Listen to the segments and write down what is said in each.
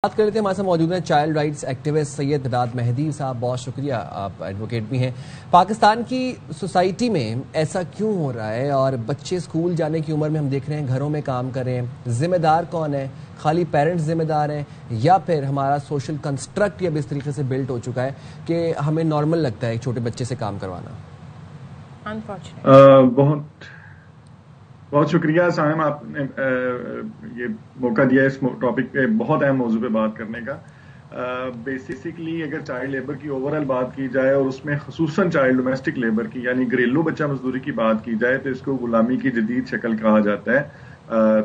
بات کر رہے تھے، ہمارے ساتھ موجود ہیں چائلڈ رائٹس ایکٹیوسٹ سید بداد مہدی صاحب. بہت شکریہ، آپ ایڈوکیٹ بھی ہیں. پاکستان کی سوسائٹی میں ایسا کیوں ہو رہا ہے اور بچے اسکول جانے کی عمر میں ہم دیکھ رہے ہیں گھروں میں کام کر رہے ہیں؟ ذمہ دار کون ہے؟ خالی پیرنٹس ذمہ دار ہیں یا پھر ہمارا سوشل کنسٹرکٹ اب اس طریقے سے بلٹ ہو چکا ہے کہ ہمیں نارمل لگتا ہے ایک چھوٹے بچے سے کام کروانا؟ بہت شکریہ سائم، آپ نے یہ موقع دیا اس ٹاپک پہ بہت اہم موضوع پہ بات کرنے کا. بیسیکلی اگر چائلڈ لیبر کی اوور آل بات کی جائے اور اس میں خصوصاً چائلڈ ڈومیسٹک لیبر کی یعنی گھریلو بچہ مزدوری کی بات کی جائے تو اس کو غلامی کی جدید شکل کہا جاتا ہے.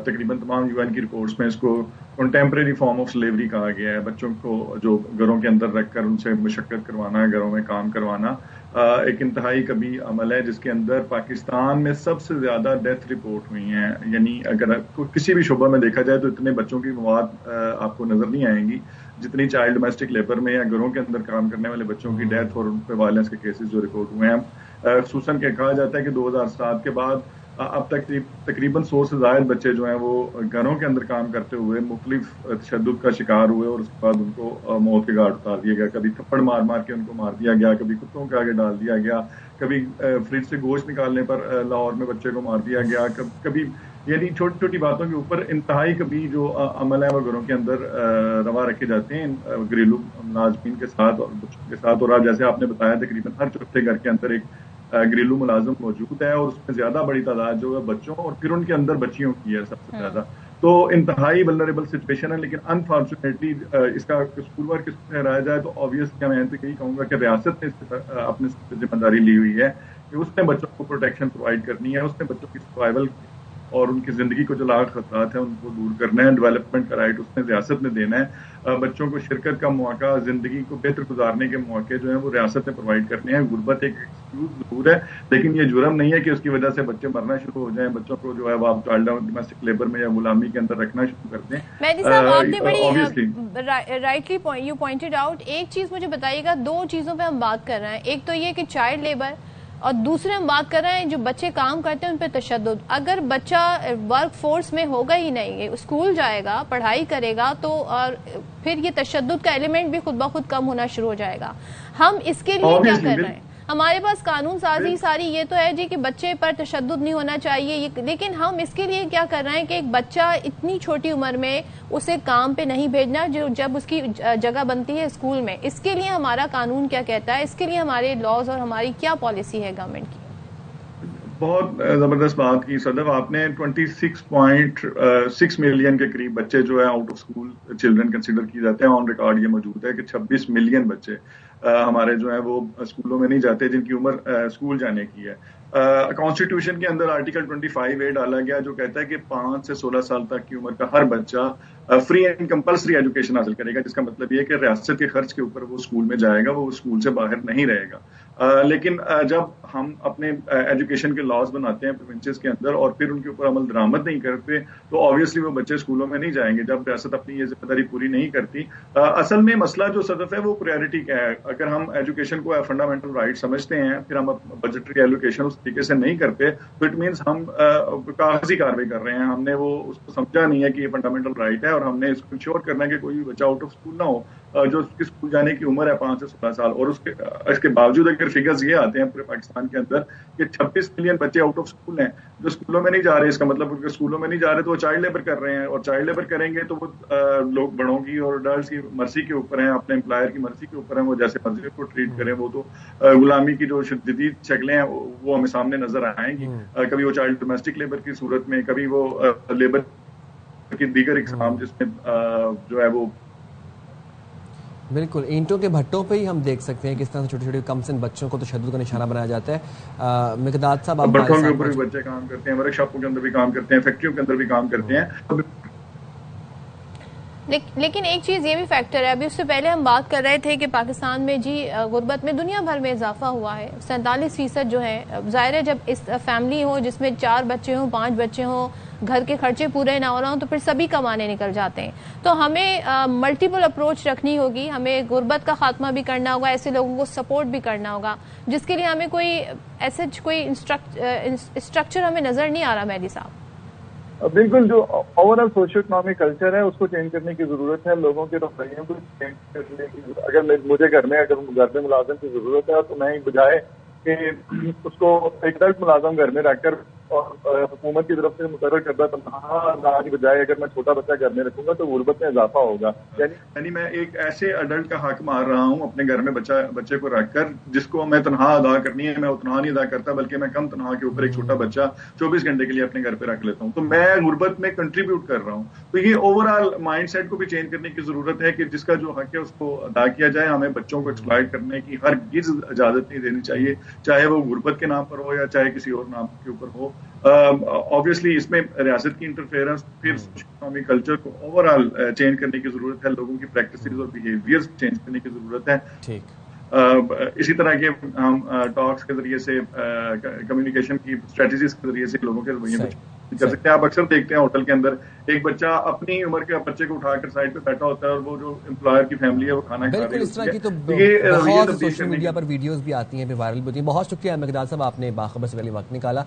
تقریباً تمام UN کی رپورٹس میں اس کو کنٹمپریری فارم آف سلیوری کہا گیا ہے. بچوں کو جو گھروں کے اندر رکھ کر ان سے مشقت کروانا، گھروں میں کام کروانا ایک انتہائی کبھی عمل ہے جس کے اندر پاکستان میں سب سے زیادہ ڈیتھ رپورٹ ہوئی ہیں. یعنی اگر کسی بھی شعبہ میں دیکھا جائے تو اتنے بچوں کی مواد آپ کو نظر نہیں آئیں گی جتنی چائلڈ ڈومیسٹک لیبر میں یا گھروں کے اندر کام کرنے والے بچوں کی ڈیتھ اور ان پہ وائلنس کے کیسز جو رپورٹ ہوئے ہیں. خصوصاً کہ کہا جاتا ہے کہ 2007 کے بعد اب تک تقریباً 100 سے زائد بچے جو ہیں وہ گھروں کے اندر کام کرتے ہوئے مختلف تشدد کا شکار ہوئے اور اس کے بعد ان کو موت کے گھاٹ اتار دیا گیا. کبھی تھپڑ مار مار کے ان کو مار دیا گیا، کبھی کتوں کے آگے ڈال دیا گیا، کبھی فریج سے گوشت نکالنے پر لاہور میں بچے کو مار دیا گیا، کبھی یعنی چھوٹی چھوٹی باتوں کے اوپر انتہائی کبھی جو عمل ہے وہ گھروں کے اندر روا رکھے جاتے ہیں گھریلو ملازمین کے ساتھ اور بچوں کے ساتھ. اور جیسے آپ نے بتایا تقریباً ہر چوتھے گھر کے اندر ایک گھریلو ملازم موجود ہے اور اس میں زیادہ بڑی تعداد جو ہے بچوں اور پھر ان کے اندر بچیوں کی ہے سب سے زیادہ. تو انتہائی ولنریبل سچویشن ہے. لیکن انفارچونیٹلی اس کا قصوروار کس کو ٹھہرایا جائے تو آبویسلی میں تو یہی کہوں گا کہ ریاست نے اپنے ذمہ داری لی ہوئی ہے کہ اس نے بچوں کو پروٹیکشن پرووائڈ کرنی ہے، اس نے بچوں کی سروائیول اور ان کی زندگی کو جو لاحق خطرات ہیں ان کو دور کرنا ہے. ڈیولپمنٹ کا رائٹ اس نے ریاست نے دینا ہے. بچوں کو شرکت کا موقع، زندگی کو بہتر گزارنے کے موقع جو ہیں وہ ریاست نے پرووائڈ کرنے ہیں. غربت ایک ایکسکیوز ضرور ہے لیکن یہ جرم نہیں ہے کہ اس کی وجہ سے بچے مرنا شروع ہو جائیں. بچوں کو جو ہے وہ آپ چائلڈ ڈومیسٹک لیبر میں یا غلامی کے اندر رکھنا شروع کر دیں. مہدی صاحب، آپ نے بڑی رائٹلی یو پوائنٹڈ آؤٹ. ایک چیز مجھے بتائیے گا، دو چیزوں پہ ہم بات کر رہے ہیں. ایک تو یہ کہ چائلڈ لیبر اور دوسرے ہم بات کر رہے ہیں جو بچے کام کرتے ہیں ان پہ تشدد. اگر بچہ ورک فورس میں ہوگا ہی نہیں، اسکول جائے گا، پڑھائی کرے گا تو اور پھر یہ تشدد کا ایلیمنٹ بھی خود بخود کم ہونا شروع ہو جائے گا. ہم اس کے لیے کیا کر رہے ہیں؟ ہمارے پاس قانون سازی ساری یہ تو ہے جی کہ بچے پر تشدد نہیں ہونا چاہیے، لیکن ہم اس کے لیے کیا کر رہے ہیں کہ ایک بچہ اتنی چھوٹی عمر میں اسے کام پہ نہیں بھیجنا جو جب اس کی جگہ بنتی ہے اسکول میں. اس کے لیے ہمارا قانون کیا کہتا ہے؟ اس کے لیے ہمارے لاز اور ہماری کیا پالیسی ہے گورنمنٹ کی؟ بہت زبردست بات کی صدف آپ نے. 26.6 ملین کے قریب بچے جو ہے out of school children consider کی جاتے ہیں. آن ریکارڈ یہ موجود ہے کہ 26 ملین بچے ہمارے جو ہیں وہ اسکولوں میں نہیں جاتے جن کی عمر اسکول جانے کی ہے. کانسٹیٹیوشن کے اندر آرٹیکل 25A ڈالا گیا جو کہتا ہے کہ 5 سے 16 سال تک کی عمر کا ہر بچہ فری اینڈ کمپلسری ایجوکیشن حاصل کرے گا، جس کا مطلب یہ کہ ریاست کے خرچ کے اوپر وہ اسکول میں جائے گا، وہ اسکول سے باہر نہیں رہے گا. لیکن جب ہم اپنے ایجوکیشن کے لاز بناتے ہیں پروونسز کے اندر اور پھر ان کے اوپر عمل درآمد نہیں کرتے تو آبویسلی وہ بچے اسکولوں میں نہیں جائیں گے جب ریاست اپنی یہ ذمہ داری پوری نہیں کرتی. اصل میں مسئلہ جو صدف ہے وہ پرائرٹی کا ہے. اگر ہم ایجوکیشن کو فنڈامنٹل رائٹ سمجھتے ہیں پھر ہم بجٹری ایلوکیشن اس طریقے سے نہیں کرتے تو اٹ مینس ہم کاغذی کارروائی کر رہے ہیں. ہم نے وہ اس کو سمجھا نہیں ہے کہ یہ فنڈامنٹل رائٹ ہے اور ہم نے اس کو انشور کرنا ہے کہ کوئی بھی بچہ آؤٹ آف اسکول نہ ہو جو اس کی اسکول جانے کی عمر ہے 5 سے 16 سال. اور اس کے باوجود اگر فگرز یہ آتے ہیں پورے پاکستان کے اندر کہ 26 ملین بچے آؤٹ آف اسکول ہیں جو اسکولوں میں نہیں جا رہے، اس کا مطلب اگر اسکولوں میں نہیں جا رہے تو وہ چائلڈ لیبر کر رہے ہیں. اور چائلڈ لیبر کریں گے تو وہ لوگ بڑوں کی اور اڈلٹس کی مرضی کے اوپر ہیں، اپنے امپلائر کی مرضی کے اوپر ہیں، وہ جیسے مرضی کو ٹریٹ کریں. وہ تو غلامی کی جو جدید شکلیں ہیں وہ ہمیں سامنے نظر آئیں گی. کبھی وہ چائلڈ ڈومیسٹک لیبر کی صورت میں، کبھی وہ لیبر کی دیگر اقسام جس میں جو ہے وہ بالکل اینٹوں کے بھٹوں پہ ہی ہم دیکھ سکتے ہیں کس طرح سے چھوٹے چھوٹے کم سن بچوں کو تشدد کا نشانہ بنایا جاتا ہے. مقداد صاحب، بھٹوں کے اوپر بھی بچے کام کرتے ہیں، ورک شاپوں کے اندر بھی کام کرتے ہیں، فیکٹریوں کے اندر بھی کام کرتے ہیں. لیکن ایک چیز یہ بھی فیکٹر ہے، ابھی اس سے پہلے ہم بات کر رہے تھے کہ پاکستان میں غربت میں دنیا بھر میں اضافہ ہوا ہے. 47% جو ہے، ظاہر ہے جب اس فیملی ہو جس میں 4 بچے ہوں، 5 بچے ہوں، گھر کے خرچے پورے نہ ہو رہا ہوں تو پھر سبھی کمانے نکل جاتے ہیں. تو ہمیں ملٹیپل اپروچ رکھنی ہوگی. ہمیں غربت کا خاتمہ بھی کرنا ہوگا، ایسے لوگوں کو سپورٹ بھی کرنا ہوگا، جس کے لیے ہمیں کوئی ایسے کوئی اسٹرکچر ہمیں نظر نہیں آ رہا. مہدی صاحب، بالکل، جو over all social economic culture ہے اس کو چینج کرنے کی ضرورت ہے. لوگوں کے رویوں کو چینج کرنے کی. اگر مجھے گھر میں ملازم کی ضرورت ہے تو میں بجائے کہ اس کو ایک ایڈلٹ ملازم گھر میں رکھ کر اور حکومت کی طرف سے مقرر کردہ تنخواہ کی بجائے اگر میں چھوٹا بچہ گھر میں رکھوں گا تو غربت میں اضافہ ہوگا. یعنی میں ایک ایسے ایڈلٹ کا حق مار رہا ہوں اپنے گھر میں بچے کو رکھ کر جس کو میں تنخواہ ادا کرنی ہے میں وہ تنخواہ نہیں ادا کرتا بلکہ میں کم تنخواہ کے اوپر ایک چھوٹا بچہ 24 گھنٹے کے لیے اپنے گھر پہ رکھ لیتا ہوں. تو میں غربت میں کنٹریبیوٹ کر رہا ہوں. تو یہ اوور آل مائنڈ سیٹ کو بھی چینج کرنے کی ضرورت ہے کہ جس کا جو حق ہے اس کو ادا کیا جائے. ہمیں بچوں کو ایکسپلائٹ کرنے کی ہرگز اجازت نہیں دینی چاہیے, چاہے وہ غربت کے نام پر ہو یا چاہے کسی اور نام کے اوپر ہو. آبویسلی اس میں ریاست کی انٹرفیئرنس پھر اکنامک کلچر کو اوور آل چینج کرنے کی ضرورت ہے, لوگوں کی پریکٹسز اور بیہیویئر چینج کرنے کی ضرورت ہے. اسی طرح کے ہم ٹاکس کے ذریعے سے کمیونیکیشن کی اسٹریٹجیز کے ذریعے سے لوگوں کے رویے میں کر سکتے ہیں. آپ اکثر دیکھتے ہیں ہوٹل کے اندر ایک بچہ اپنی عمر کے بچے کو اٹھا کر سائڈ پہ بیٹھا ہوتا ہے اور وہ جو امپلائر کی فیملی ہے وہ کھانا کھا رہی ہے. اس طرح کی تو بہت سوشل میڈیا پر ویڈیوز بھی آتی ہیں, وائرل بھی ہوتی ہیں. بہت شکریہ مقداد صاحب, آپ نے باخبر سے پہلے وقت نکالا.